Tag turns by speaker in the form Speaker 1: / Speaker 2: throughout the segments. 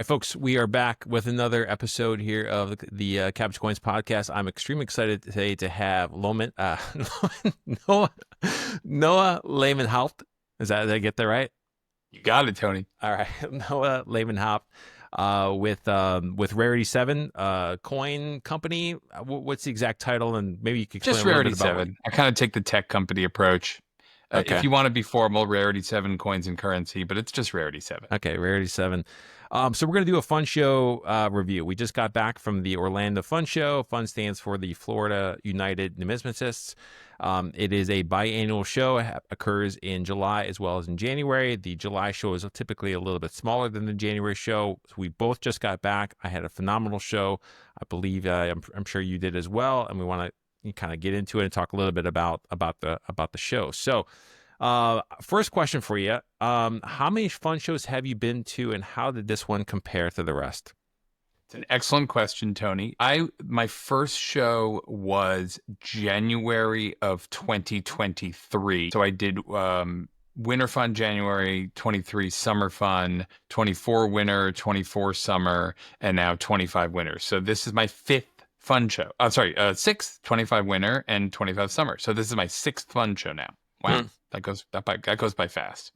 Speaker 1: Hey, folks, we are back with another episode here of the Cabbage Coins Podcast. I'm extremely excited today to have Noah Lehmann-Haupt. Did I get that right?
Speaker 2: You got it, Tony.
Speaker 1: All right, Noah Lehmann-Haupt with Rarity7 coin company. What's the exact title? And maybe you could explain
Speaker 2: Just
Speaker 1: a little bit about
Speaker 2: Rarity7. I kind of take the tech company approach.
Speaker 1: Okay.
Speaker 2: If you want to be formal, Rarity7 coins and currency, but it's just Rarity7.
Speaker 1: Okay, Rarity7. So we're going to do a fun show review. We just got back from the Orlando Fun Show. Fun stands for the Florida United Numismatists. It is a biannual show. It occurs in July as well as in January. The July show is typically a little bit smaller than the January show. So we both just got back. I had a phenomenal show. I believe I'm sure you did as well. And we want to kind of get into it and talk a little bit about the show. So first question for you. How many fun shows have you been to and how did this one compare to the rest?
Speaker 2: It's an excellent question, Tony. My first show was January of 2023. So I did Winter Fun January, 23 Summer Fun, 24 Winter, 24 Summer, and now 25 Winter. So this is my fifth fun show. Sixth, 25 Winter and 25 Summer. So this is my sixth fun show now. Wow. That goes by fast.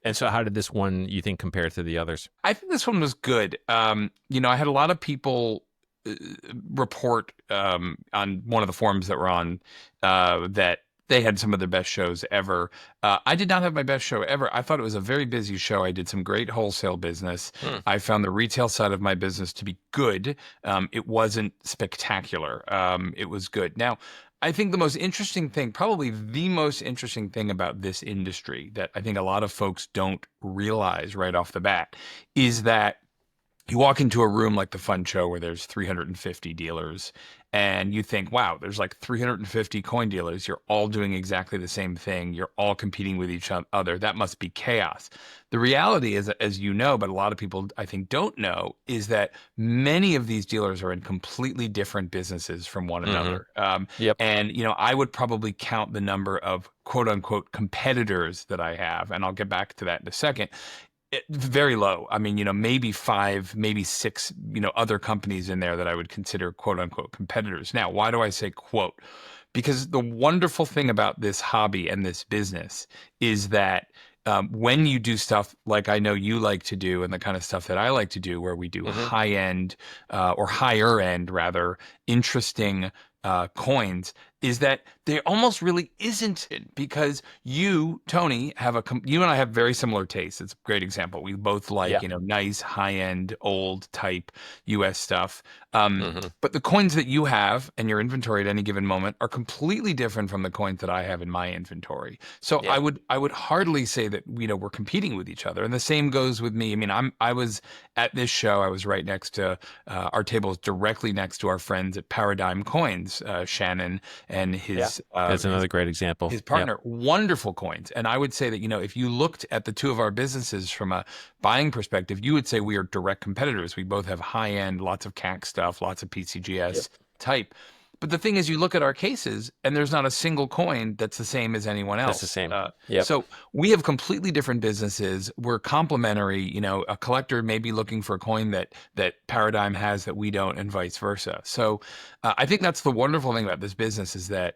Speaker 1: And so how did this one, you think, compare to the others?
Speaker 2: I think this one was good. I had a lot of people report on one of the forums that we're on that they had some of their best shows ever. I did not have my best show ever. I thought it was a very busy show. I did some great wholesale business. I found the retail side of my business to be good. It wasn't spectacular. It was good. Now, I think the most interesting thing, probably the most interesting thing about this industry that I think a lot of folks don't realize right off the bat is that you walk into a room like the Fun Show where there's 350 dealers and you think, wow, there's like 350 coin dealers. You're all doing exactly the same thing. You're all competing with each other. That must be chaos. The reality is, as you know, but a lot of people I think don't know, is that many of these dealers are in completely different businesses from one another.
Speaker 1: Yep.
Speaker 2: And, I would probably count the number of quote unquote competitors that I have. And I'll get back to that in a second. Very low. I mean, maybe 5, maybe 6, other companies in there that I would consider quote unquote competitors. Now, why do I say quote? Because the wonderful thing about this hobby and this business is that when you do stuff like I know you like to do and the kind of stuff that I like to do, where we do high end or higher end rather interesting coins, is that there almost really isn't, because you, Tony, you and I have very similar tastes. It's a great example. We both like, nice, high-end, old type US stuff. But the coins that you have in your inventory at any given moment are completely different from the coins that I have in my inventory. So I would hardly say that, we're competing with each other. And the same goes with me. I mean, I was at this show. I was right next to, our table is directly next to our friends at Paradigm Coins, Shannon and his
Speaker 1: that's another great example.
Speaker 2: His partner, wonderful coins. And I would say that, if you looked at the two of our businesses from a buying perspective, you would say we are direct competitors. We both have high end, lots of CAC stuff, lots of PCGS type. But the thing is, you look at our cases and there's not a single coin that's the same as anyone else.
Speaker 1: That's the same.
Speaker 2: So we have completely different businesses. We're complementary. A collector may be looking for a coin that Paradigm has that we don't, and vice versa. So I think that's the wonderful thing about this business is that,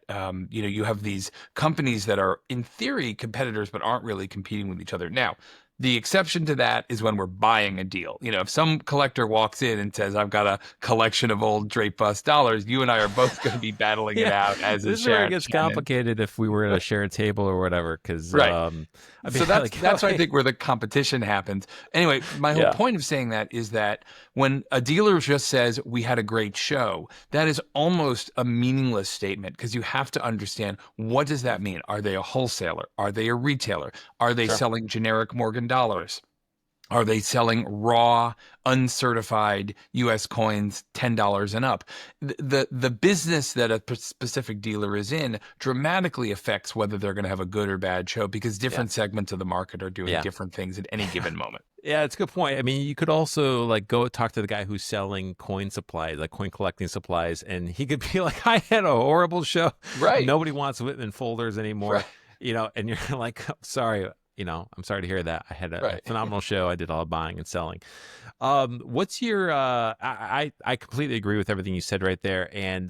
Speaker 2: you have these companies that are in theory competitors, but aren't really competing with each other. Now, the exception to that is when we're buying a deal. If some collector walks in and says, I've got a collection of old Draped bust dollars, you and I are both going to be battling it out as a share.
Speaker 1: This is where it gets complicated if we were at a share table or whatever. Because
Speaker 2: so that's why I think where the competition happens. Anyway, my whole point of saying that is that when a dealer just says, we had a great show, that is almost a meaningless statement, because you have to understand, what does that mean? Are they a wholesaler? Are they a retailer? Are they selling generic Morgan dollars? Are they selling raw, uncertified U.S. coins, $10 and up? The business that a specific dealer is in dramatically affects whether they're going to have a good or bad show, because different segments of the market are doing different things at any given moment.
Speaker 1: Yeah, it's a good point. I mean, you could also go talk to the guy who's selling coin supplies, like coin collecting supplies, and he could be like, I had a horrible show.
Speaker 2: Right.
Speaker 1: Nobody wants Whitman folders anymore.
Speaker 2: Right.
Speaker 1: And you're like, sorry, I'm sorry to hear that. I had a
Speaker 2: Right.
Speaker 1: phenomenal show. I did all the buying and selling. What's your, I completely agree with everything you said right there. And,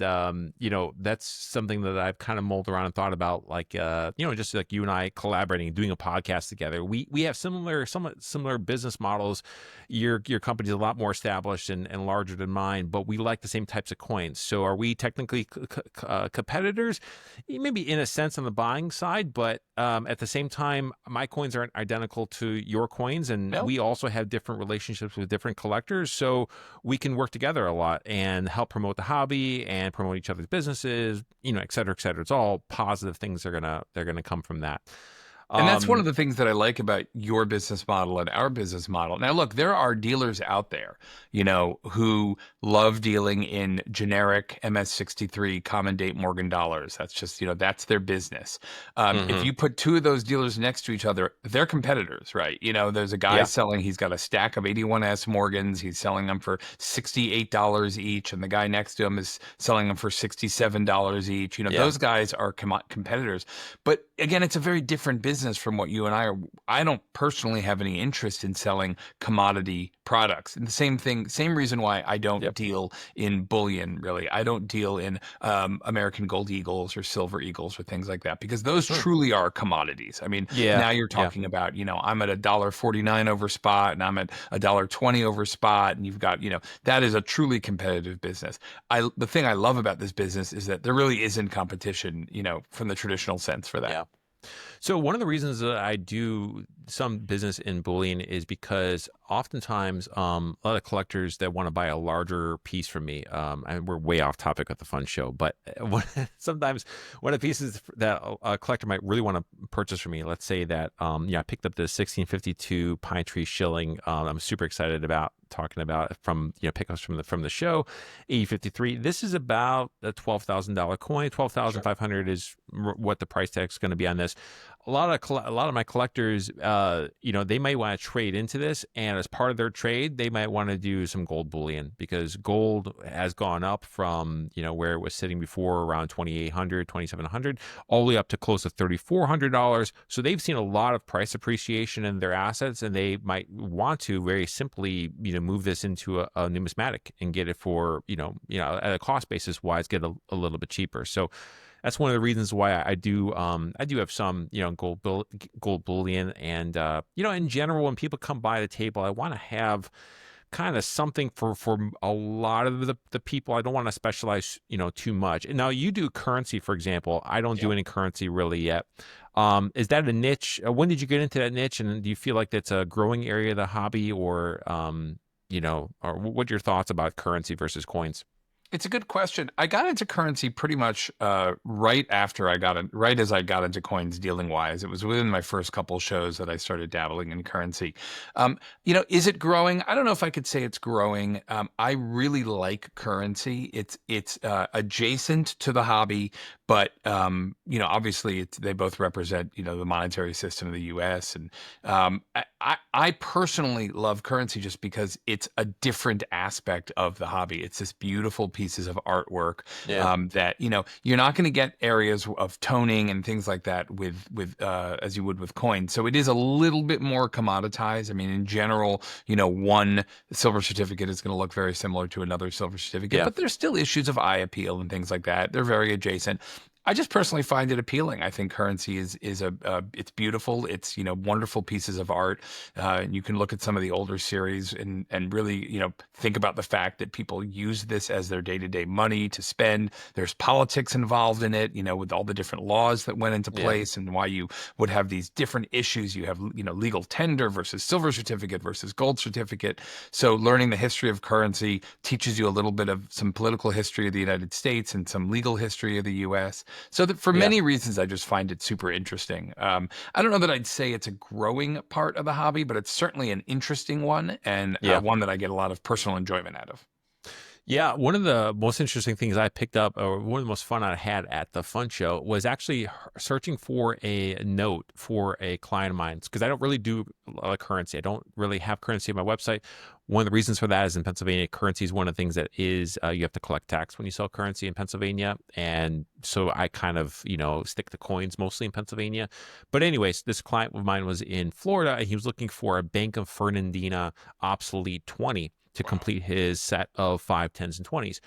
Speaker 1: that's something that I've kind of mulled around and thought about, like, just like you and I collaborating, doing a podcast together. We have somewhat similar business models. Your company's a lot more established and larger than mine, but we like the same types of coins. So are we technically competitors? Maybe in a sense on the buying side, but at the same time, my coins aren't identical to your coins, and
Speaker 2: No.
Speaker 1: we also have different relationships with different collectors, so we can work together a lot and help promote the hobby and promote each other's businesses, et cetera, et cetera. It's all positive things they're gonna come from that.
Speaker 2: And that's one of the things that I like about your business model and our business model. Now, look, there are dealers out there, who love dealing in generic MS-63 common date Morgan dollars. That's just, that's their business. If you put two of those dealers next to each other, they're competitors, right? There's a guy selling, he's got a stack of 81S Morgans. He's selling them for $68 each. And the guy next to him is selling them for $67 each. Those guys are competitors. But again, it's a very different business from what you and I are. I don't personally have any interest in selling commodity products. And the same reason why I don't deal in bullion, really. I don't deal in American Gold Eagles or Silver Eagles or things like that, because those truly are commodities. I mean, now you're talking about, I'm at $1.49 over spot, and I'm at $1.20 over spot, and you've got, that is a truly competitive business. The thing I love about this business is that there really isn't competition, from the traditional sense for that.
Speaker 1: Yeah. So one of the reasons that I do some business in bullion is because oftentimes a lot of collectors that want to buy a larger piece from me, and we're way off topic with the fun show, but sometimes one of the pieces that a collector might really want to purchase from me, let's say that I picked up the 1652 Pine Tree Shilling. I'm super excited about talking about from pickups from the show. Ep.3. This is about a $12,000 coin. $12,500 is what the price tag is going to be on this. A lot of my collectors, they might want to trade into this, and as part of their trade, they might want to do some gold bullion, because gold has gone up from where it was sitting before, around $2,800, $2,700, all the way up to close to $3,400. So they've seen a lot of price appreciation in their assets, and they might want to very simply move this into a numismatic and get it for at a cost basis wise, get a little bit cheaper. So that's one of the reasons why I do have some gold bullion, and in general, when people come by the table, I want to have kind of something for a lot of the people. I don't want to specialize too much. And now you do currency, for example. I don't do any currency really yet. Is that a niche? When did you get into that niche, and do you feel like that's a growing area of the hobby, or or what are your thoughts about currency versus coins?
Speaker 2: It's a good question. I got into currency pretty much right as I got into coins dealing wise. It was within my first couple shows that I started dabbling in currency. Is it growing? I don't know if I could say it's growing. I really like currency. It's adjacent to the hobby, but obviously they both represent the monetary system of the U.S. And I personally love currency just because it's a different aspect of the hobby. It's this beautiful pieces of artwork that you're not going to get areas of toning and things like that with as you would with coins. So it is a little bit more commoditized. I mean, in general, one silver certificate is going to look very similar to another silver certificate, but there's still issues of eye appeal and things like that. They're very adjacent. I just personally find it appealing. I think currency is it's beautiful. It's wonderful pieces of art. You can look at some of the older series and really think about the fact that people use this as their day-to-day money to spend. There's politics involved in it, with all the different laws that went into place and why you would have these different issues. You have legal tender versus silver certificate versus gold certificate. So learning the history of currency teaches you a little bit of some political history of the United States and some legal history of the U.S. So that for many reasons, I just find it super interesting. I don't know that I'd say it's a growing part of the hobby, but it's certainly an interesting one, and one that I get a lot of personal enjoyment out of.
Speaker 1: Yeah, one of the most interesting things I picked up, or one of the most fun I had at the fun show, was actually searching for a note for a client of mine, because I don't really do a lot of currency. I don't really have currency on my website. One of the reasons for that is in Pennsylvania, currency is one of the things that is you have to collect tax when you sell currency in Pennsylvania. And so I kind of, stick to coins mostly in Pennsylvania. But anyways, this client of mine was in Florida and he was looking for a Bank of Fernandina obsolete 20 to complete his set of 5, 10s, and 20s.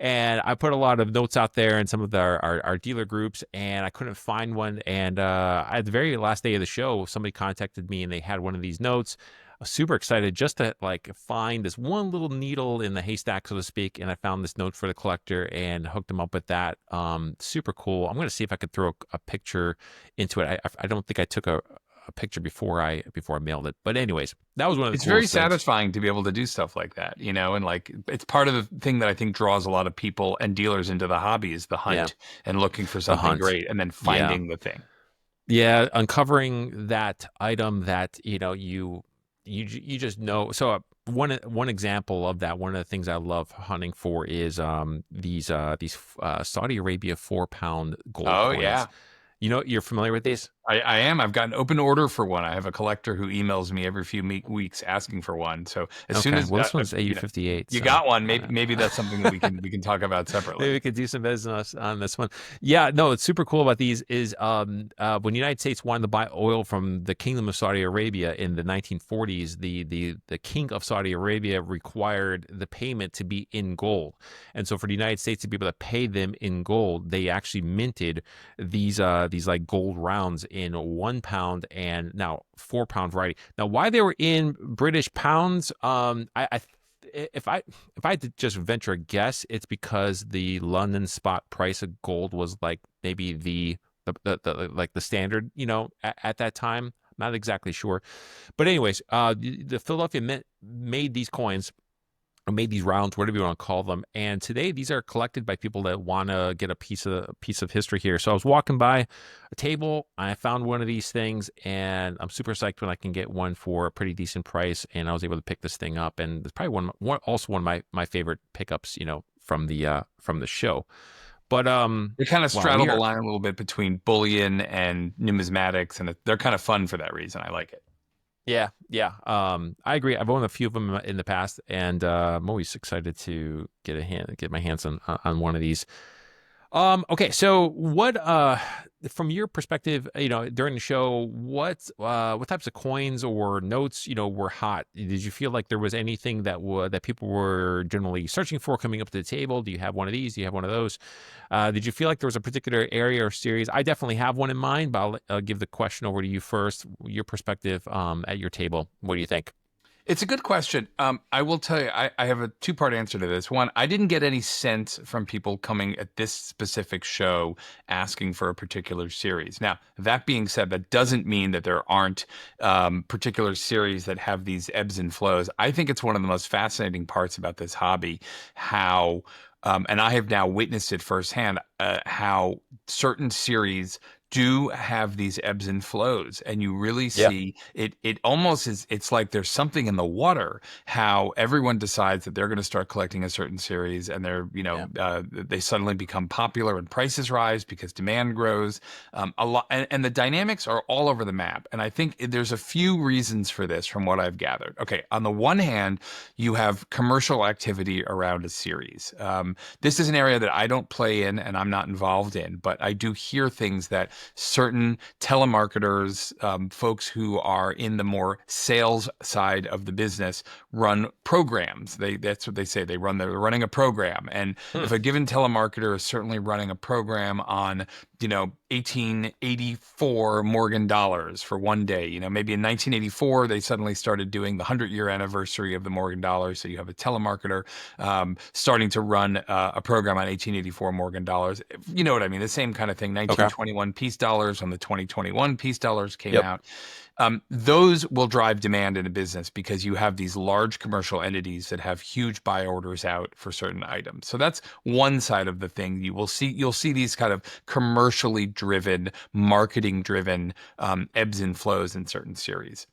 Speaker 1: And I put a lot of notes out there in some of our dealer groups, and I couldn't find one. And at the very last day of the show, somebody contacted me, and they had one of these notes. I was super excited just to find this one little needle in the haystack, so to speak. And I found this note for the collector and hooked him up with that. Super cool. I'm going to see if I could throw a picture into it. I don't think I took a picture before I mailed it. But anyways, that was one of the
Speaker 2: It's very
Speaker 1: coolest things.
Speaker 2: satisfying to be able to do stuff like that, and it's part of the thing that I think draws a lot of people and dealers into the hobby is the hunt and looking for something great and then finding the thing.
Speaker 1: Yeah, uncovering that item that you just know. So one example of that, one of the things I love hunting for is these Saudi Arabia 4-pound gold coins.
Speaker 2: Yeah.
Speaker 1: You're familiar with these?
Speaker 2: I am. I've got an open order for one. I have a collector who emails me every few weeks asking for one. So as soon as
Speaker 1: this one's AU58.
Speaker 2: You got one. Maybe that's something that we can talk about separately.
Speaker 1: Maybe we could do some business on this one. Yeah, no, it's super cool about these is when the United States wanted to buy oil from the Kingdom of Saudi Arabia in the 1940s, the King of Saudi Arabia required the payment to be in gold. And so for the United States to be able to pay them in gold, they actually minted these like gold rounds in 1 pound and now 4-pound variety. Now, why they were in British pounds, if I had to just venture a guess, it's because the London spot price of gold was like maybe the standard, at that time. Not exactly sure, but anyways, the Philadelphia Mint made these coins. Made these rounds, whatever you want to call them, and today these are collected by people that want to get a piece of history here. So I was walking by a table, and I found one of these things, and I'm super psyched when I can get one for a pretty decent price. And I was able to pick this thing up, and it's probably one of my favorite pickups, from the show. But
Speaker 2: they kind of straddle the line a little bit between bullion and numismatics, and they're kind of fun for that reason. I like it.
Speaker 1: Yeah. I agree. I've owned a few of them in the past, and I'm always excited to get my hands on one of these. Okay, so what from your perspective, during the show, what types of coins or notes, were hot? Did you feel like there was anything that people were generally searching for coming up to the table? Do you have one of these? Do you have one of those? Did you feel like there was a particular area or series? I definitely have one in mind, but I'll give the question over to you first. Your perspective at your table. What do you think?
Speaker 2: It's a good question. I will tell you, I have a two-part answer to this. One, I didn't get any sense from people coming at this specific show asking for a particular series. Now, that being said, that doesn't mean that there aren't particular series that have these ebbs and flows. I think it's one of the most fascinating parts about this hobby, how and I have now witnessed it firsthand, how certain series do have these ebbs and flows, and you really see it. It almost is. It's like there's something in the water. How everyone decides that they're going to start collecting a certain series, and they suddenly become popular, and prices rise because demand grows. A lot, and the dynamics are all over the map. And I think there's a few reasons for this, from what I've gathered. Okay, on the one hand, you have commercial activity around a series. This is an area that I don't play in, and I'm not involved in, but I do hear things that certain telemarketers, folks who are in the more sales side of the business, run programs. That's what they say. They're running a program. And if a given telemarketer is certainly running a program on, 1884 Morgan dollars for one day, maybe in 1984, they suddenly started doing the 100-year anniversary of the Morgan dollar. So you have a telemarketer starting to run a program on 1884 Morgan dollars. You know what I mean? The same kind of thing. 1921 peace dollars when the 2021 peace dollars came out. Those will drive demand in a business because you have these large commercial entities that have huge buy orders out for certain items. So that's one side of the thing. You'll see these kind of commercially driven, marketing driven ebbs and flows in certain series.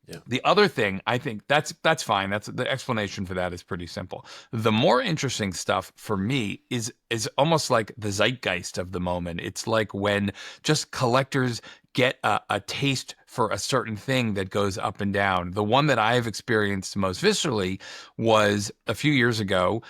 Speaker 1: Yeah.
Speaker 2: The other thing, I think that's fine. That's the explanation for that is pretty simple. The more interesting stuff for me is almost like the zeitgeist of the moment. It's like when just collectors get a taste for a certain thing that goes up and down. The one that I've experienced most viscerally was a few years ago.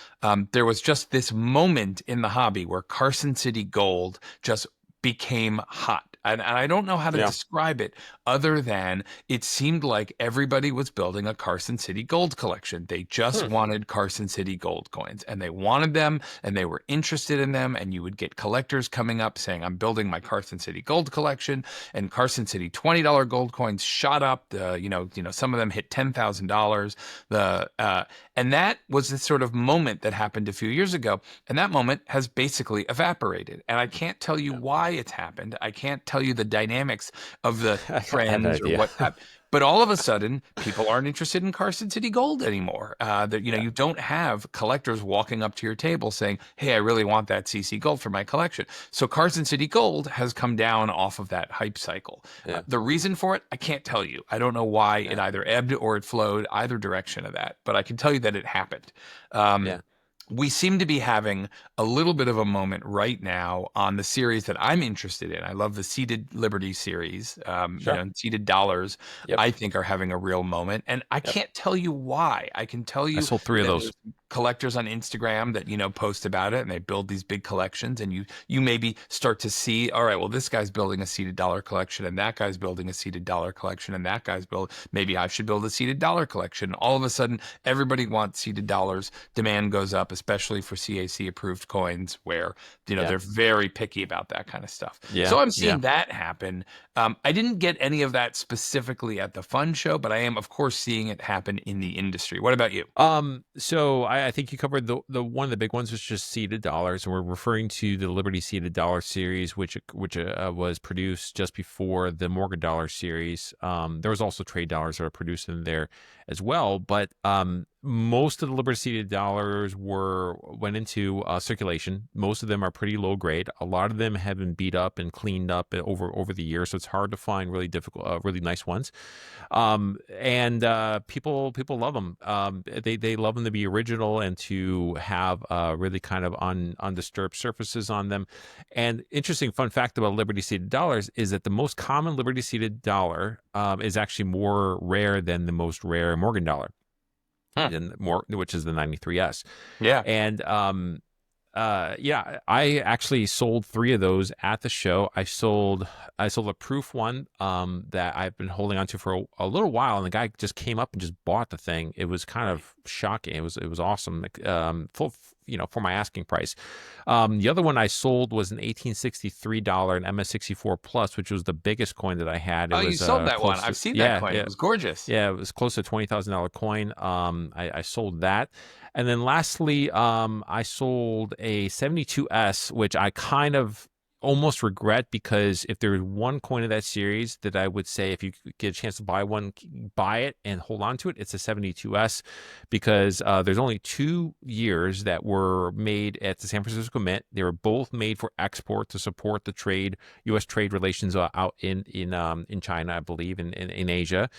Speaker 2: There was just this moment in the hobby where Carson City Gold just became hot. And I don't know how to
Speaker 1: Yeah.
Speaker 2: describe it other than it seemed like everybody was building a Carson City Gold collection. They just wanted Carson City Gold coins, and they wanted them, and they were interested in them. And you would get collectors coming up saying, I'm building my Carson City Gold collection, and Carson City $20 gold coins shot up. Some of them hit $10,000. And that was the sort of moment that happened a few years ago. And that moment has basically evaporated. And I can't tell you why it's happened. I can't tell you the dynamics of the
Speaker 1: I have an
Speaker 2: trends or
Speaker 1: idea.
Speaker 2: what happened. But all of a sudden, people aren't interested in Carson City Gold anymore. You don't have collectors walking up to your table saying, "Hey, I really want that CC Gold for my collection." So Carson City Gold has come down off of that hype cycle.
Speaker 1: Yeah.
Speaker 2: The reason for it, I can't tell you. I don't know why it either ebbed or it flowed, either direction of that. But I can tell you that it happened.
Speaker 1: Yeah.
Speaker 2: We seem to be having a little bit of a moment right now on the series that I'm interested in. I love the Seeded Liberty series.
Speaker 1: Sure.
Speaker 2: Seeded dollars,
Speaker 1: Yep.
Speaker 2: I think, are having a real moment. And I can't tell you why. I can tell
Speaker 1: I
Speaker 2: you
Speaker 1: sold 3 of
Speaker 2: that
Speaker 1: those.
Speaker 2: there's collectors on Instagram that, post about it, and they build these big collections. And you maybe start to see, all right, well, this guy's building a seeded dollar collection, and that guy's building a seeded dollar collection, and that guy's maybe I should build a seeded dollar collection. All of a sudden, everybody wants seeded dollars. Demand goes up, especially for CAC approved coins where, they're very picky about that kind of stuff.
Speaker 1: Yeah.
Speaker 2: So I'm seeing
Speaker 1: Yeah.
Speaker 2: that happen. I didn't get any of that specifically at the fun show, but I am, of course, seeing it happen in the industry. What about you?
Speaker 1: So I think you covered the one of the big ones was just seeded dollars, and we're referring to the Liberty seeded dollar series, which was produced just before the Morgan dollar series. There was also trade dollars that are produced in there as well, but most of the Liberty seeded dollars went into circulation. Most of them are pretty low grade. A lot of them have been beat up and cleaned up over the years, so it's hard to find really difficult, really nice ones. And people love them. They love them to be original and to have really kind of undisturbed surfaces on them. And interesting fun fact about Liberty seeded dollars is that the most common Liberty seeded dollar is actually more rare than the most rare Morgan dollar. Which is the 93S.
Speaker 2: Yeah.
Speaker 1: And I actually sold 3 of those at the show. I sold a proof one that I've been holding on to for a little while, and the guy just came up and just bought the thing. It was kind of shocking. It was awesome. For my asking price. The other one I sold was an $1863 an MS64 Plus, which was the biggest coin that I had.
Speaker 2: You sold that one. I've seen that coin. It was gorgeous.
Speaker 1: Yeah, it was close to $20,000 coin. I sold that. And then lastly, I sold a 72S, which I kind of almost regret, because if there's one coin of that series that I would say, if you get a chance to buy one, buy it and hold on to it, it's a 72S, because there's only 2 years that were made at the San Francisco Mint. They were both made for export to support the trade, U.S. trade relations out in China, I believe, in Asia,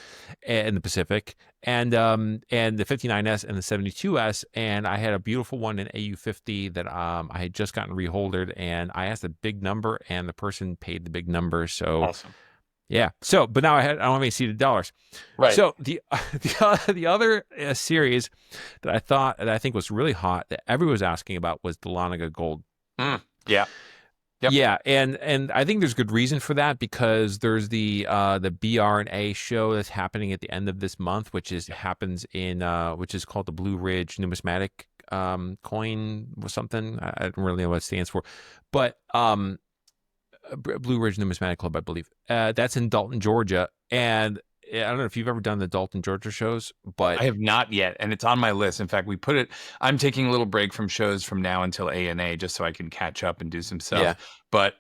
Speaker 1: in the Pacific. And the 59S and the 72S, and I had a beautiful one in AU50 that I had just gotten reholdered, and I asked a big number, and the person paid the big number. So
Speaker 2: Awesome.
Speaker 1: Yeah. So, but now I don't have any seeded dollars.
Speaker 2: Right.
Speaker 1: So the other series that I think was really hot that everyone was asking about was the Lanaga Gold.
Speaker 2: Yeah. Yep.
Speaker 1: Yeah, and I think there's good reason for that, because there's the BR&A show that's happening at the end of this month, which is called the Blue Ridge Numismatic coin or something. I don't really know what it stands for, but Blue Ridge Numismatic Club, I believe. That's in Dalton, Georgia, and I don't know if you've ever done the Dalton, Georgia shows, but
Speaker 2: I have not yet, and it's on my list. In fact, I'm taking a little break from shows from now until ANA just so I can catch up and do some stuff.
Speaker 1: Yeah.
Speaker 2: But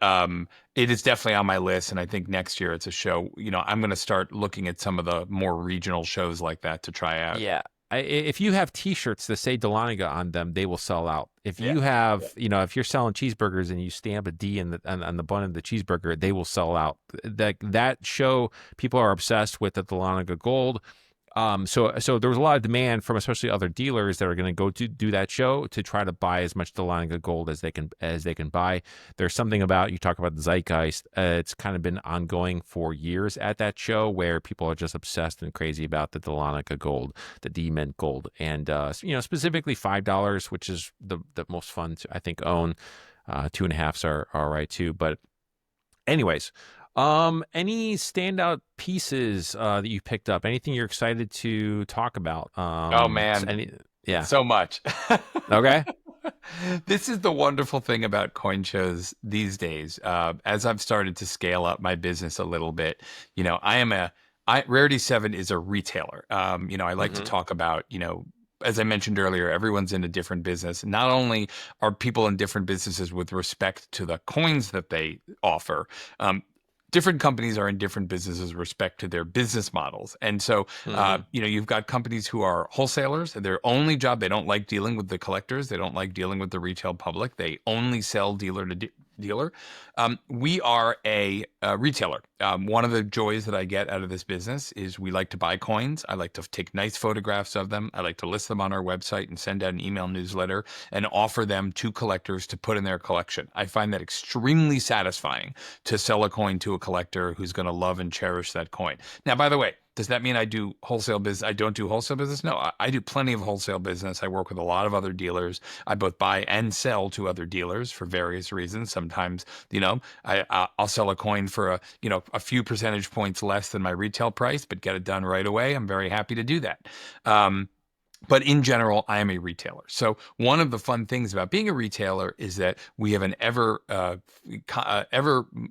Speaker 2: it is definitely on my list, and I think next year it's a show. I'm going to start looking at some of the more regional shows like that to try out.
Speaker 1: Yeah. if you have T-shirts that say Dahlonega on them, they will sell out. If you have, if you're selling cheeseburgers and you stamp a D on the bun of the cheeseburger, they will sell out. That show, people are obsessed with the Dahlonega Gold. So there was a lot of demand from especially other dealers that are going to go to do that show to try to buy as much Dahlonega Gold as they can buy. There's something about, you talk about the zeitgeist. It's kind of been ongoing for years at that show where people are just obsessed and crazy about the Dahlonega Gold, the D Mint Gold, and specifically $5, which is the most fun to, I think, own. 2.5s are all right too, but anyways. Any standout pieces that you picked up? Anything you're excited to talk about?
Speaker 2: Oh man, so much.
Speaker 1: Okay.
Speaker 2: This is the wonderful thing about coin shows these days. As I've started to scale up my business a little bit, Rarity7 is a retailer. I like to talk about, as I mentioned earlier, everyone's in a different business. Not only are people in different businesses with respect to the coins that they offer, different companies are in different businesses with respect to their business models. And so, you've got companies who are wholesalers. Their only job, they don't like dealing with the collectors. They don't like dealing with the retail public. They only sell dealer to dealer. We are a retailer. One of the joys that I get out of this business is we like to buy coins. I like to take nice photographs of them. I like to list them on our website and send out an email newsletter and offer them to collectors to put in their collection. I find that extremely satisfying to sell a coin to a collector who's going to love and cherish that coin. Now, by the way, does that mean I do wholesale business? I don't do wholesale business? No, I do plenty of wholesale business. I work with a lot of other dealers. I both buy and sell to other dealers for various reasons. Sometimes, I'll sell a coin for a few percentage points less than my retail price, but get it done right away. I'm very happy to do that. But in general, I am a retailer. So one of the fun things about being a retailer is that we have an ever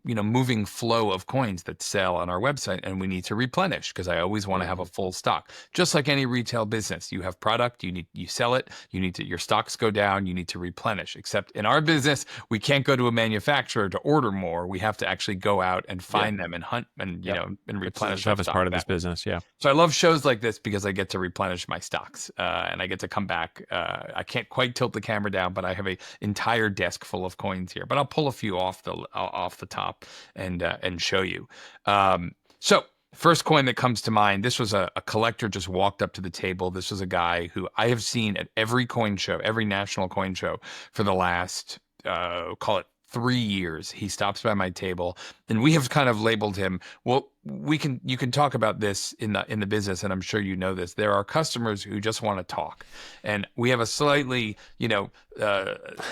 Speaker 2: moving flow of coins that sell on our website, and we need to replenish because I always want to have a full stock. Just like any retail business, you have product, you sell it, your stocks go down, you need to replenish. Except in our business, we can't go to a manufacturer to order more. We have to actually go out and find them and hunt and and replenish.
Speaker 1: It's the toughest part of this business. Yeah.
Speaker 2: So I love shows like this because I get to replenish my stocks. And I get to come back. I can't quite tilt the camera down, but I have an entire desk full of coins here. But I'll pull a few off the top and show you. So first coin that comes to mind, this was a collector just walked up to the table. This was a guy who I have seen at every coin show, every national coin show for the last, call it 3 years. He stops by my table, and we have kind of labeled him. Well, you can talk about this in the business, and I'm sure you know this. There are customers who just want to talk, and we have a slightly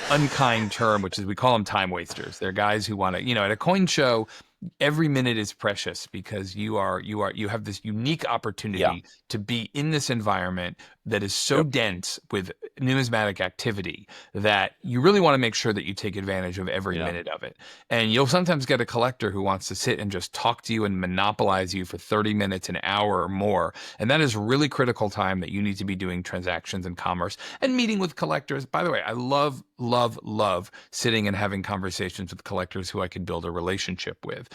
Speaker 2: unkind term, which is we call them time wasters. They're guys who want to, at a coin show, every minute is precious because you have this unique opportunity to be in this environment that is so dense with numismatic activity that you really want to make sure that you take advantage of every minute of it. And you'll sometimes get a collector who wants to sit and just talk to you and monopolize you for 30 minutes, an hour or more. And that is really critical time that you need to be doing transactions and commerce and meeting with collectors. By the way, I love, love, love sitting and having conversations with collectors who I can build a relationship with.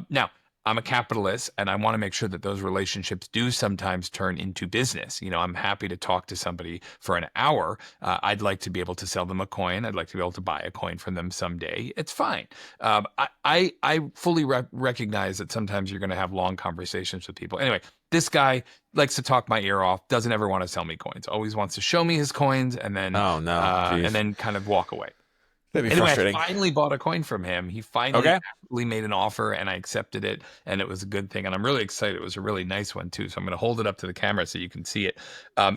Speaker 2: Now, I'm a capitalist, and I want to make sure that those relationships do sometimes turn into business. I'm happy to talk to somebody for an hour. I'd like to be able to sell them a coin. I'd like to be able to buy a coin from them someday. It's fine. I fully recognize that sometimes you're going to have long conversations with people. Anyway, this guy likes to talk my ear off, doesn't ever want to sell me coins, always wants to show me his coins and then, and then kind of walk away.
Speaker 1: That'd be
Speaker 2: anyway,
Speaker 1: frustrating.
Speaker 2: I finally bought a coin from him. He finally made an offer, and I accepted it, and it was a good thing. And I'm really excited. It was a really nice one, too. So I'm going to hold it up to the camera so you can see it.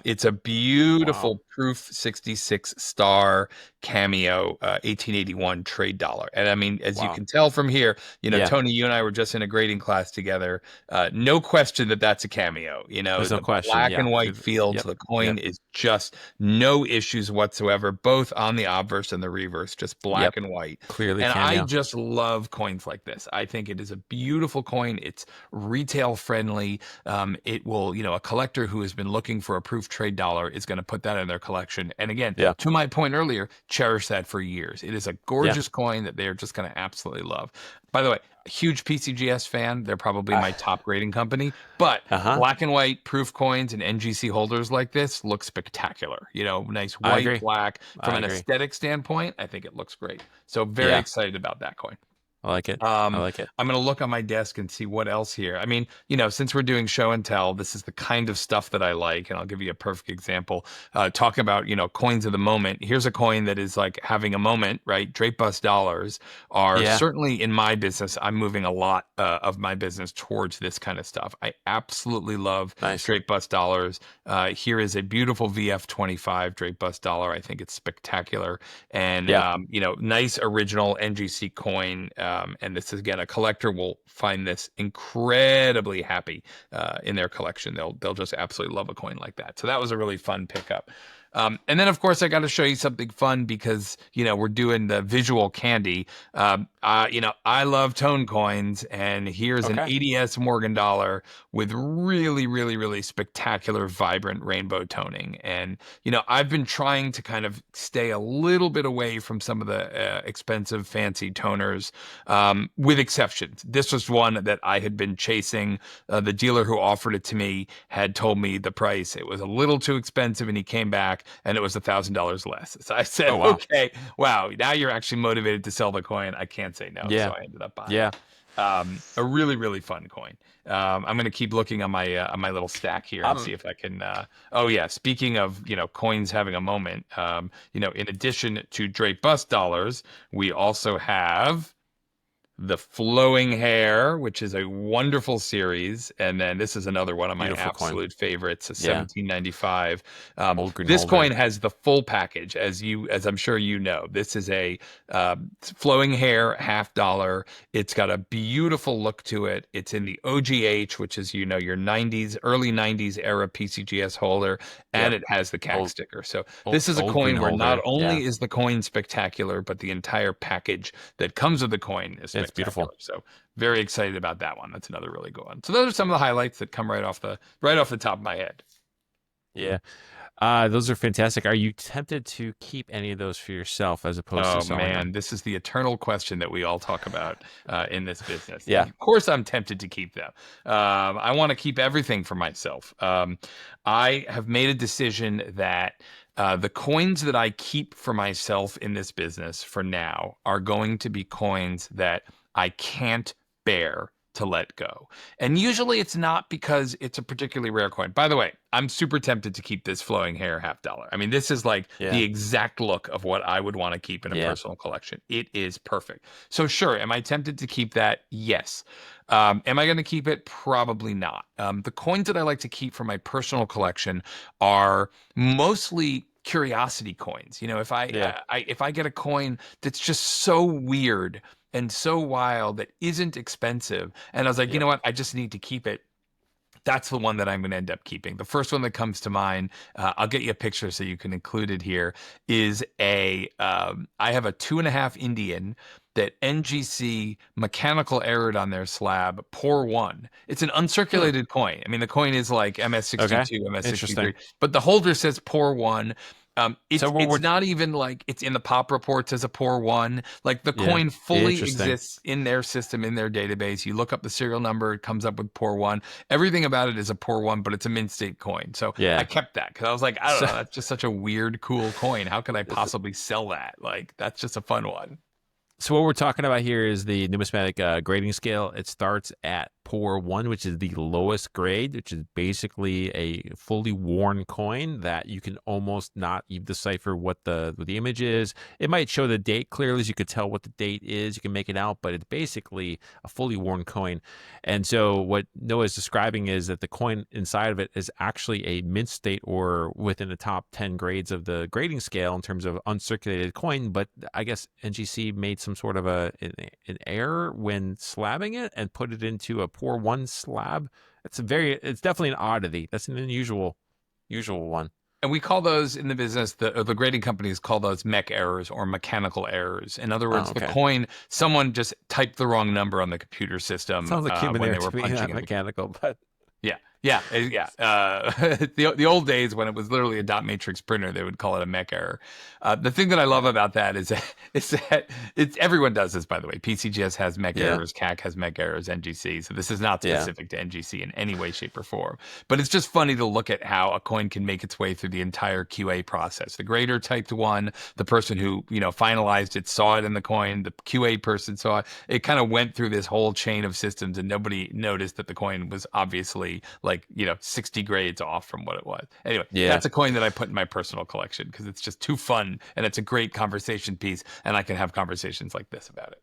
Speaker 2: It's a beautiful Proof 66 star cameo 1881 trade dollar. And I mean, as you can tell from here, Tony, you and I were just in a grading class together. No question that that's a cameo.
Speaker 1: There's no question.
Speaker 2: Black and white feel to the coin is just no issues whatsoever, both on the obverse and the reverse. Just black and white.
Speaker 1: Clearly
Speaker 2: and
Speaker 1: cameo.
Speaker 2: I just love coin coins like this. I think it is a beautiful coin. It's retail friendly. It will, a collector who has been looking for a proof trade dollar is going to put that in their collection. And again,
Speaker 1: Yeah.
Speaker 2: to my point earlier, cherish that for years. It is a gorgeous coin that they're just going to absolutely love. By the way, huge PCGS fan. They're probably my top grading company, but black and white proof coins and NGC holders like this look spectacular. Nice white, black. From an aesthetic standpoint, I think it looks great. So very excited about that coin.
Speaker 1: I like it. I like it.
Speaker 2: I'm going to look on my desk and see what else here. I mean, since we're doing show and tell, this is the kind of stuff that I like. And I'll give you a perfect example. Talking about, coins of the moment. Here's a coin that is like having a moment, right? Draped bust dollars are certainly in my business. I'm moving a lot of my business towards this kind of stuff. I absolutely love draped bust dollars. Here is a beautiful VF25 draped bust dollar. I think it's spectacular. And, nice original NGC coin. And this is, again, a collector will find this incredibly happy in their collection. They'll just absolutely love a coin like that. So that was a really fun pickup. And then, of course, I got to show you something fun because, we're doing the visual candy. I love tone coins, and here's an ADS Morgan dollar with really, really, really spectacular, vibrant rainbow toning. And, I've been trying to kind of stay a little bit away from some of the expensive, fancy toners, with exceptions. This was one that I had been chasing. The dealer who offered it to me had told me the price. It was a little too expensive, and he came back and it was $1,000 less. So I said, okay, wow, now you're actually motivated to sell the coin. I can't say no. So I ended up buying it. A really, really fun coin. I'm going to keep looking on my little stack here and see if I can. Speaking of coins having a moment, in addition to draped bust dollars, we also have the Flowing Hair, which is a wonderful series, and then this is another one of my absolute favorites, a 1795. This coin has the full package, as I'm sure you know. This is a Flowing Hair $50. It's got a beautiful look to it. It's in the OGH, which is your early 90s era PCGS holder, and it has the CAC sticker. So this is a coin where not only is the coin spectacular, but the entire package that comes with the coin is spectacular. It's beautiful. So very excited about that one. That's another really good one. So those are some of the highlights that come right off the top of my head.
Speaker 1: Yeah. Those are fantastic. Are you tempted to keep any of those for yourself as opposed to selling them?
Speaker 2: This is the eternal question that we all talk about in this business.
Speaker 1: Yeah.
Speaker 2: Of course I'm tempted to keep them. I want to keep everything for myself. I have made a decision that the coins that I keep for myself in this business for now are going to be coins that I can't bear to let go. And usually it's not because it's a particularly rare coin. By the way, I'm super tempted to keep this Flowing Hair $50. I mean, this is like the exact look of what I would want to keep in a personal collection. It is perfect. So sure, am I tempted to keep that? Yes. Am I going to keep it? Probably not. The coins that I like to keep for my personal collection are mostly curiosity coins. If I get a coin that's just so weird and so wild that isn't expensive, and I was like, you know what, I just need to keep it. That's the one that I'm going to end up keeping. The first one that comes to mind, I'll get you a picture so you can include it here, is I have a 2.5 Indian that NGC mechanical errored on their slab, pour one. It's an uncirculated coin. I mean, the coin is like MS62, MS63, but the holder says pour one. It's not even like it's in the pop reports as a pour one. Like the coin fully exists in their system, in their database. You look up the serial number, it comes up with pour one. Everything about it is a pour one, but it's a mint state coin. So I kept that because I was like, I don't know, that's just such a weird, cool coin. How could I possibly sell that? Like, that's just a fun one.
Speaker 1: So what we're talking about here is the numismatic grading scale. It starts at pour one, which is the lowest grade, which is basically a fully worn coin that you can almost not even decipher what the image is. It might show the date clearly, so you could tell what the date is. You can make it out, but it's basically a fully worn coin. And so what Noah is describing is that the coin inside of it is actually a mint state or within the top 10 grades of the grading scale in terms of uncirculated coin. But I guess NGC made some sort of an error when slabbing it and put it into a pour one slab. It's definitely an oddity. That's an unusual one.
Speaker 2: And we call those in the business, the grading companies call those mech errors or mechanical errors. In other words,
Speaker 1: Oh,
Speaker 2: the
Speaker 1: okay.
Speaker 2: coin, someone just typed the wrong number on the computer system
Speaker 1: Sounds like human
Speaker 2: when
Speaker 1: error
Speaker 2: they were
Speaker 1: to me,
Speaker 2: punching
Speaker 1: not
Speaker 2: in.
Speaker 1: mechanical, but
Speaker 2: Yeah. The old days when it was literally a dot matrix printer, they would call it a mech error. The thing that I love about that is that it's everyone does this, by the way. PCGS has mech
Speaker 1: yeah,
Speaker 2: errors, CAC has mech errors, NGC. So this is not
Speaker 1: yeah,
Speaker 2: specific to NGC in any way, shape, or form. But it's just funny to look at how a coin can make its way through the entire QA process. The grader typed one, the person who finalized it saw it in the coin, the QA person saw it. It kind of went through this whole chain of systems, and nobody noticed that the coin was obviously 60 grades off from what it was. Anyway,
Speaker 1: yeah.
Speaker 2: that's a coin that I put in my personal collection because it's just too fun and it's a great conversation piece, and I can have conversations like this about it.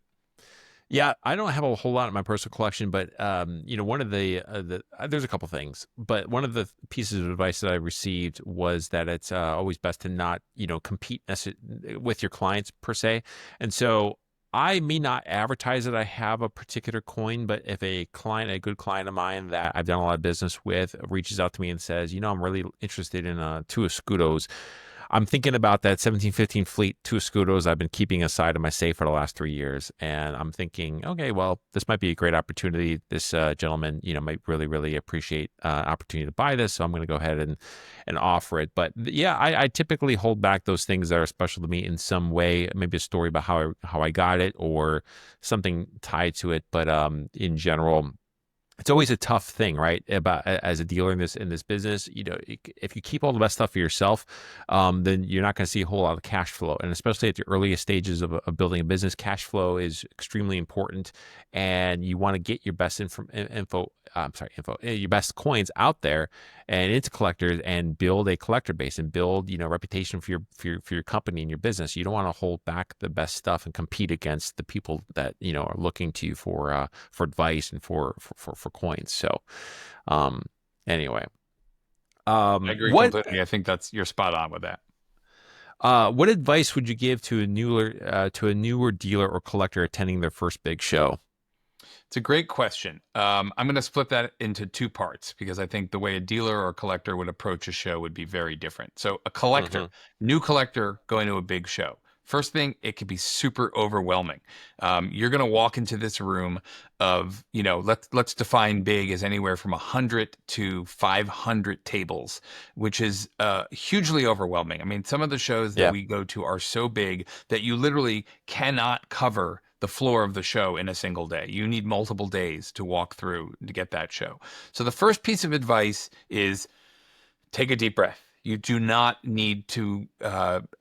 Speaker 1: Yeah, I don't have a whole lot in my personal collection, but one of there's a couple things, but one of the pieces of advice that I received was that it's always best to not compete with your clients per se, and so I may not advertise that I have a particular coin, but if a good client of mine that I've done a lot of business with, reaches out to me and says, I'm really interested in two Escudos. I'm thinking about that 1715 fleet, two Escudos I've been keeping aside in my safe for the last 3 years. And I'm thinking, okay, well, this might be a great opportunity. This gentleman, might really, really appreciate opportunity to buy this. So I'm going to go ahead and offer it. But yeah, I typically hold back those things that are special to me in some way, maybe a story about how I got it or something tied to it. But in general, it's always a tough thing, right? About as a dealer in this business, if you keep all the best stuff for yourself, then you're not going to see a whole lot of cash flow. And especially at the earliest stages of building a business, cash flow is extremely important. And you want to get your best your best coins out there and into collectors and build a collector base and build, reputation for your company and your business. You don't want to hold back the best stuff and compete against the people that are looking to you for advice and for coins. So, anyway,
Speaker 2: I agree
Speaker 1: what
Speaker 2: completely. I think you're spot on with that.
Speaker 1: what advice would you give to a newer dealer or collector attending their first big show?
Speaker 2: It's a great question. I'm going to split that into two parts because I think the way a dealer or collector would approach a show would be very different. So a collector, new collector going to a big show. First thing, it could be super overwhelming. You're going to walk into this room of, let's define big as anywhere from 100 to 500 tables, which is hugely overwhelming. I mean, some of the shows that we go to are so big that you literally cannot cover the floor of the show in a single day. You need multiple days to walk through to get that show. So the first piece of advice is take a deep breath. You do not need to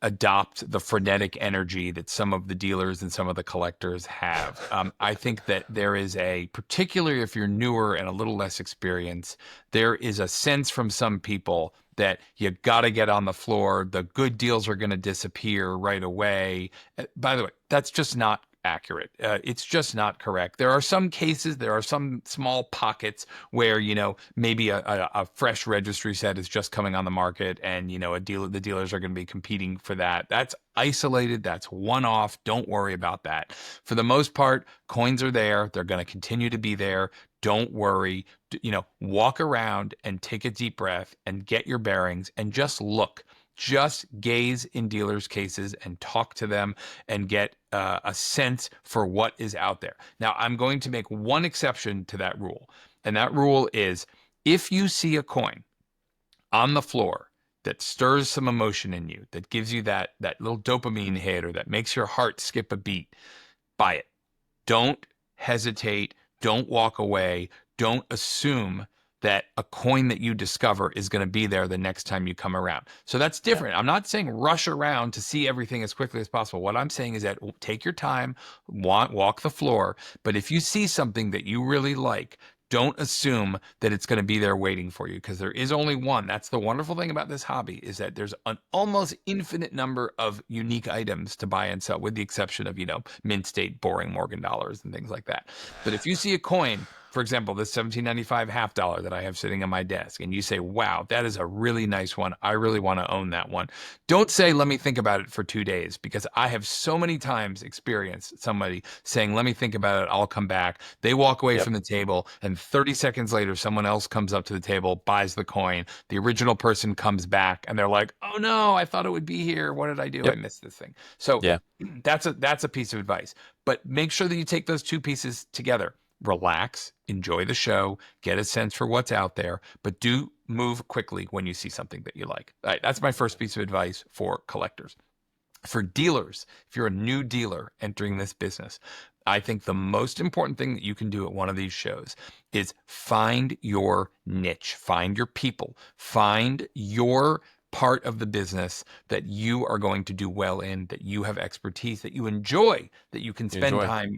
Speaker 2: adopt the frenetic energy that some of the dealers and some of the collectors have. I think that there is particularly if you're newer and a little less experienced, there is a sense from some people that you got to get on the floor. The good deals are going to disappear right away. By the way, that's just not accurate. It's just not correct. There are some cases, there are some small pockets where, maybe a fresh registry set is just coming on the market and, the dealers are going to be competing for that. That's isolated. That's one-off. Don't worry about that. For the most part, coins are there. They're going to continue to be there. Don't worry. Walk around and take a deep breath and get your bearings and just look. Just gaze in dealers' cases and talk to them and get a sense for what is out there. Now, I'm going to make one exception to that rule. And that rule is if you see a coin on the floor that stirs some emotion in you, that gives you that little dopamine hit or that makes your heart skip a beat, buy it. Don't hesitate. Don't walk away. Don't assume that a coin that you discover is going to be there the next time you come around. So that's different. I'm not saying rush around to see everything as quickly as possible. What I'm saying is that take your time, walk the floor. But if you see something that you really like, don't assume that it's going to be there waiting for you because there is only one. That's the wonderful thing about this hobby is that there's an almost infinite number of unique items to buy and sell with the exception of, mint state, boring Morgan dollars and things like that. But if you see a coin for example, this $17.95 half dollar that I have sitting on my desk, and you say, wow, that is a really nice one. I really want to own that one. Don't say, let me think about it for 2 days, because I have so many times experienced somebody saying, let me think about it, I'll come back. They walk away from the table, and 30 seconds later, someone else comes up to the table, buys the coin. The original person comes back, and they're like, oh no, I thought it would be here. What did I do? I missed this thing. So that's a piece of advice. But make sure that you take those two pieces together. Relax, enjoy the show, get a sense for what's out there, but do move quickly when you see something that you like. All right, that's my first piece of advice for collectors. For dealers, if you're a new dealer entering this business, I think the most important thing that you can do at one of these shows is find your niche, find your people, find your part of the business that you are going to do well in, that you have expertise, that you enjoy, that you can spend time,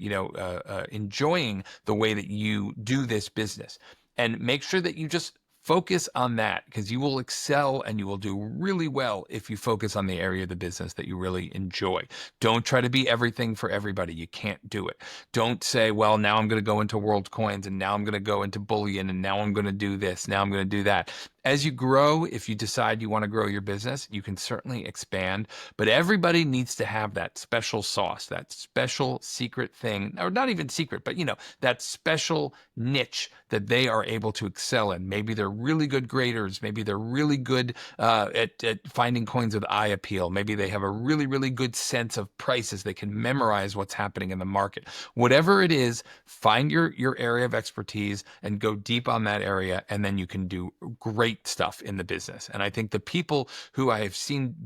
Speaker 2: enjoying the way that you do this business. And make sure that you just focus on that, because you will excel and you will do really well if you focus on the area of the business that you really enjoy. Don't try to be everything for everybody. You can't do it. Don't say, well, now I'm going to go into world coins, and now I'm going to go into bullion, and now I'm going to do this, now I'm going to do that. As you grow, if you decide you want to grow your business, you can certainly expand, but everybody needs to have that special sauce, that special secret thing, or not even secret, but that special niche that they are able to excel in. Maybe they're really good graders. Maybe they're really good at finding coins with eye appeal. Maybe they have a really, really good sense of prices. They can memorize what's happening in the market. Whatever it is, find your area of expertise and go deep on that area, and then you can do great stuff in the business. And I think the people who I have seen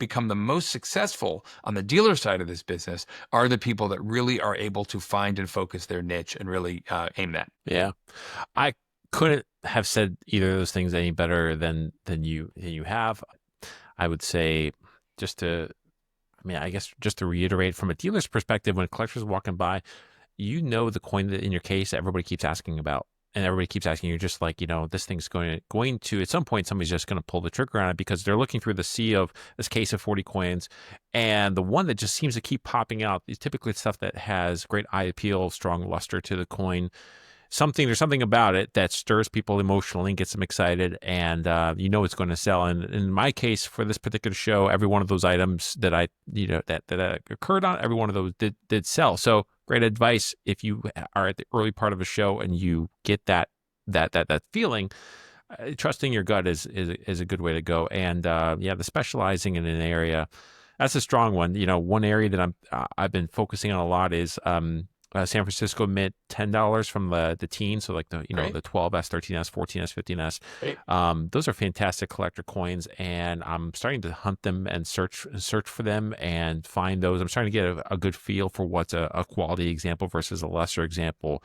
Speaker 2: become the most successful on the dealer side of this business are the people that really are able to find and focus their niche and really aim that.
Speaker 1: Yeah. I couldn't have said either of those things any better than you have. I would say I guess just to reiterate, from a dealer's perspective, when a collector's walking by, the coin that in your case everybody keeps asking about. And everybody keeps asking, you're just like, this thing's going to, at some point, somebody's just going to pull the trigger on it, because they're looking through the sea of this case of 40 coins. And the one that just seems to keep popping out is typically stuff that has great eye appeal, strong luster to the coin. There's something about it that stirs people emotionally and gets them excited, and it's going to sell. And in my case, for this particular show, every one of those items that that occurred on, every one of those did sell. So great advice if you are at the early part of a show and you get that feeling. Trusting your gut is a good way to go. And the specializing in an area, that's a strong one. One area that I've been focusing on a lot is San Francisco Mint $10 from the teens, so like the 12S, 13S, 14S, 15S. Those are fantastic collector coins, and I'm starting to hunt them and search for them and find those. I'm starting to get a good feel for what's a quality example versus a lesser example.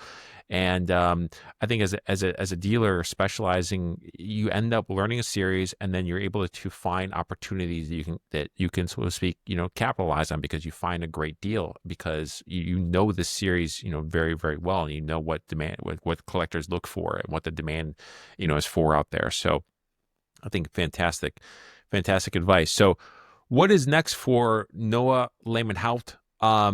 Speaker 1: And I think as a dealer specializing, you end up learning a series, and then you're able to find opportunities that you can so to speak capitalize on, because you find a great deal, because you know this series very, very well, and you know what collectors look for and what the demand is for out there. So I think fantastic advice. So what is next for Noah Lehmann-Haupt? I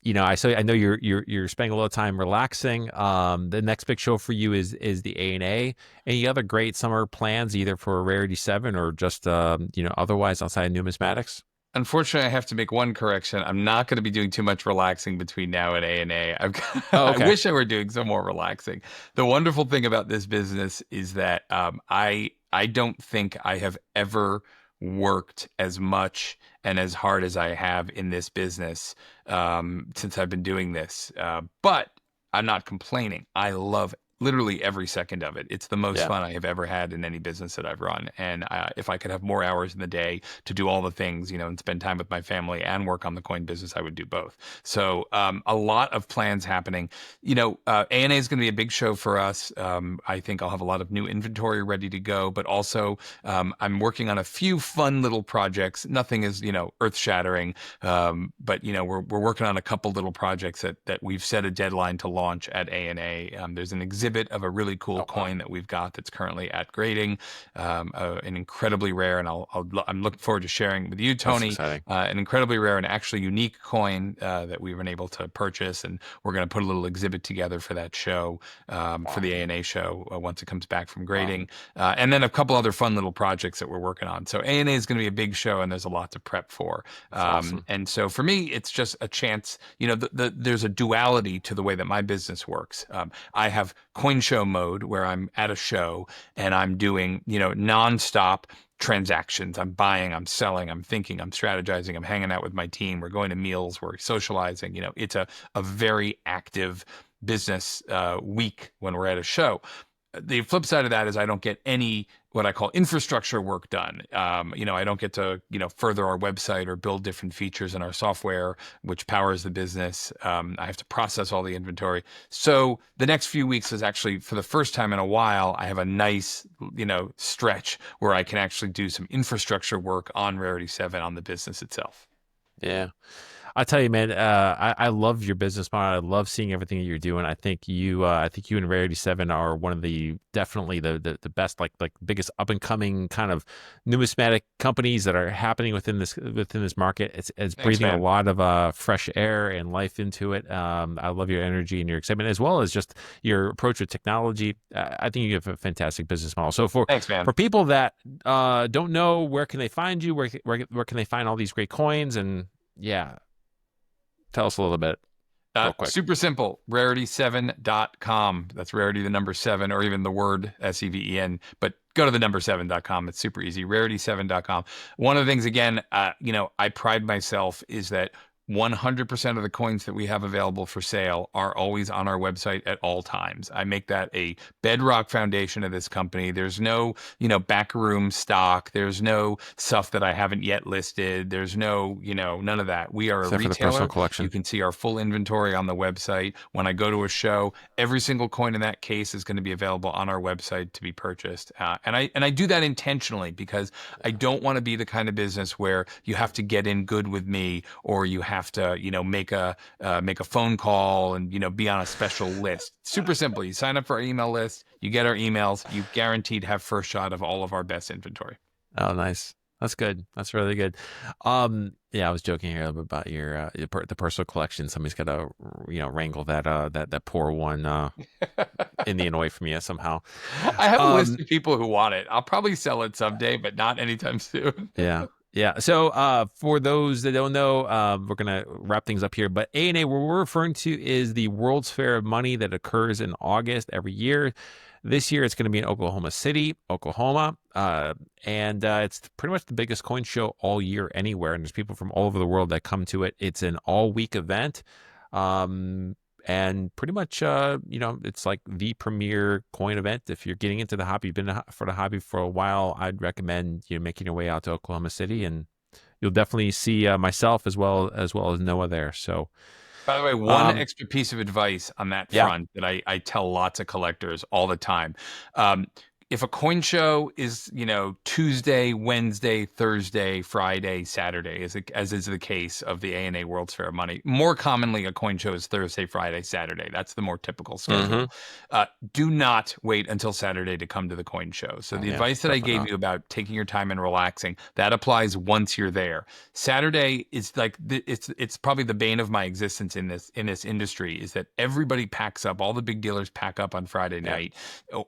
Speaker 1: know you're spending a lot of time relaxing. The next big show for you is the ANA. Any other great summer plans, either for Rarity7 or just otherwise outside of numismatics?
Speaker 2: Unfortunately, I have to make one correction. I'm not going to be doing too much relaxing between now and ANA.
Speaker 1: Okay.
Speaker 2: I wish I were doing some more relaxing. The wonderful thing about this business is that I don't think I have ever worked as much and as hard as I have in this business since I've been doing this. But I'm not complaining. I love literally every second of it. It's the most fun I have ever had in any business that I've run. And if I could have more hours in the day to do all the things, and spend time with my family and work on the coin business, I would do both. So a lot of plans happening. ANA is going to be a big show for us. I think I'll have a lot of new inventory ready to go, but also I'm working on a few fun little projects. Nothing is, earth shattering. But we're working on a couple little projects that we've set a deadline to launch at ANA. There's an exhibit exhibit of a really cool coin that we've got that's currently at grading, an incredibly rare, and I'm looking forward to sharing with you, Tony, an incredibly rare and actually unique coin that we've been able to purchase, and we're going to put a little exhibit together for that show, for the ANA show once it comes back from grading, and then a couple other fun little projects that we're working on. So ANA is going to be a big show, and there's a lot to prep for.
Speaker 1: Awesome.
Speaker 2: And so for me, it's just a chance. There's a duality to the way that my business works. I have coin show mode where I'm at a show and I'm doing, nonstop transactions. I'm buying, I'm selling, I'm thinking, I'm strategizing, I'm hanging out with my team. We're going to meals, we're socializing. It's a very active business week when we're at a show. The flip side of that is I don't get any what I call infrastructure work done. I don't get to, further our website or build different features in our software, which powers the business. I have to process all the inventory. So the next few weeks is actually, for the first time in a while, I have a nice, stretch where I can actually do some infrastructure work on Rarity7 on the business itself.
Speaker 1: Yeah. I tell you, man, I love your business model. I love seeing everything that you're doing. I think you and Rarity7 are one of definitely the best, like biggest up and coming kind of numismatic companies that are happening within this market. It's
Speaker 2: Thanks,
Speaker 1: breathing
Speaker 2: man.
Speaker 1: a lot of fresh air and life into it. I love your energy and your excitement, as well as just your approach with technology. I think you have a fantastic business model. So
Speaker 2: Thanks, man.
Speaker 1: for people that don't know, where can they find you? Where can they find all these great coins? And yeah. Tell us a little bit. Real quick.
Speaker 2: Super simple. Rarity7.com. That's Rarity, the number 7, or even the word SEVEN. But go to the number 7.com. It's super easy. Rarity7.com. One of the things, again, I pride myself is that 100% of the coins that we have available for sale are always on our website at all times. I make that a bedrock foundation of this company. There's no, backroom stock. There's no stuff that I haven't yet listed. There's no, none of that. We are a retailer.
Speaker 1: For the personal collection.
Speaker 2: You can see our full inventory on the website. When I go to a show, every single coin in that case is going to be available on our website to be purchased. And I do that intentionally because I don't want to be the kind of business where you have to get in good with me, or you have to, make a phone call and, be on a special list. Super simple. You sign up for our email list, you get our emails, you guaranteed have first shot of all of our best inventory.
Speaker 1: Oh, nice. That's good. That's really good. Yeah, I was joking here a little bit about the personal collection. Somebody's got to, wrangle that poor one Indian away from you somehow.
Speaker 2: I have a list of people who want it. I'll probably sell it someday, but not anytime soon.
Speaker 1: Yeah. Yeah. So for those that don't know, we're going to wrap things up here. But ANA, what we're referring to is the World's Fair of Money that occurs in August every year. This year, it's going to be in Oklahoma City, Oklahoma. And it's pretty much the biggest coin show all year anywhere. And there's people from all over the world that come to it. It's an all-week event. And pretty much, it's like the premier coin event. If you're getting into the hobby, you've been for the hobby for a while, I'd recommend making your way out to Oklahoma City, and you'll definitely see myself as well as Noah there. So,
Speaker 2: by the way, one extra piece of advice on that front that I tell lots of collectors all the time. If a coin show is, Tuesday, Wednesday, Thursday, Friday, Saturday, as is the case of the ANA World's Fair of Money, more commonly a coin show is Thursday, Friday, Saturday. That's the more typical schedule. Do not wait until Saturday to come to the coin show. So the advice that I gave you about taking your time and relaxing, that applies once you're there. Saturday is like it's probably the bane of my existence in this industry, is that everybody packs up. All the big dealers pack up on Friday night,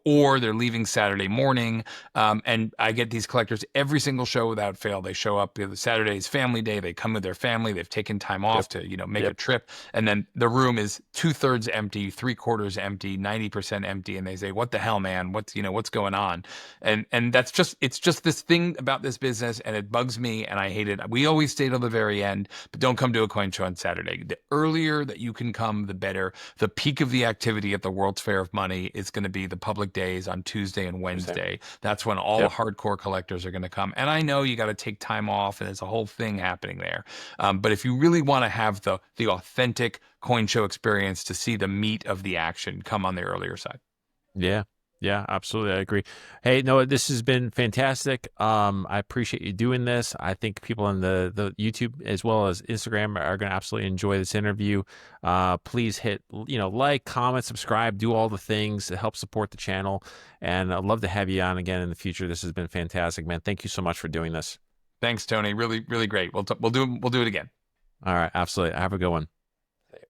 Speaker 2: or they're leaving Saturday morning. And I get these collectors every single show without fail. They show up. Saturday is family day. They come with their family. They've taken time off to, make a trip. And then the room is 2/3 empty, 3/4 empty, 90% empty. And they say, what the hell, man? What's going on? And it's just this thing about this business, and it bugs me and I hate it. We always stay till the very end, but don't come to a coin show on Saturday. The earlier that you can come, the better. The peak of the activity at the World's Fair of Money is going to be the public days on Tuesday and Wednesday. That's when all the hardcore collectors are going to come. And I know you got to take time off, and there's a whole thing happening there. But if you really want to have the authentic coin show experience, to see the meat of the action, come on the earlier side.
Speaker 1: Yeah. Yeah, absolutely. I agree. Hey, Noah, this has been fantastic. I appreciate you doing this. I think people on the YouTube as well as Instagram are going to absolutely enjoy this interview. Please hit, like, comment, subscribe, do all the things to help support the channel. And I'd love to have you on again in the future. This has been fantastic, man. Thank you so much for doing this.
Speaker 2: Thanks, Tony. Really, really great. We'll do it again.
Speaker 1: All right, absolutely. Have a good one.